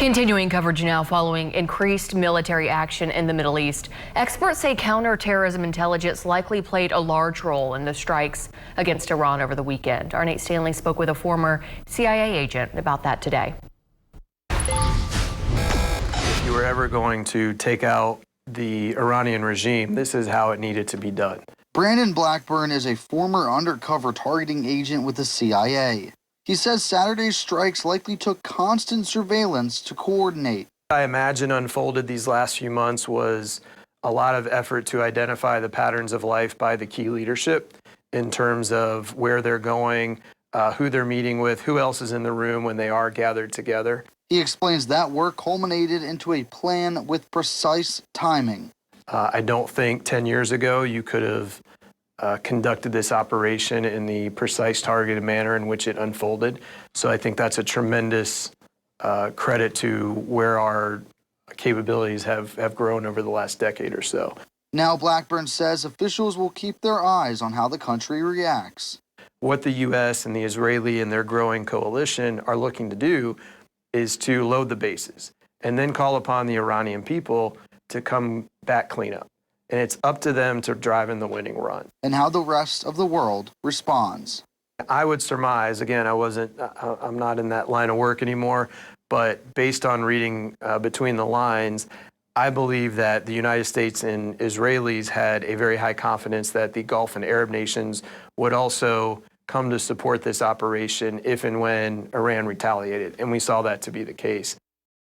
Continuing coverage now following increased military action in the Middle East. Experts say counterterrorism intelligence likely played a large role in the strikes against Iran over the weekend. Our Nate Stanley spoke with a former CIA agent about that today. If you were ever going to take out the Iranian regime, this is how it needed to be done. Brandon Blackburn is a former undercover targeting agent with the CIA. He says Saturday's strikes likely took constant surveillance to coordinate. I imagine unfolded these last few months was a lot of effort to identify the patterns of life by the key leadership in terms of where they're going, who they're meeting with, who else is in the room when they are gathered together. He explains that work culminated into a plan with precise timing. I don't think 10 years ago you could have conducted this operation in the precise targeted manner in which it unfolded. So I think that's a tremendous credit to where our capabilities have grown over the last decade or so. Now Blackburn says officials will keep their eyes on how the country reacts. What the U.S. and the Israeli and their growing coalition are looking to do is to load the bases and then call upon the Iranian people to come back clean up. And it's up to them to drive in the winning run. And how the rest of the world responds. I would surmise, again, I'm not in that line of work anymore, but based on reading between the lines, I believe that the United States and Israelis had a very high confidence that the Gulf and Arab nations would also come to support this operation if and when Iran retaliated. And we saw that to be the case.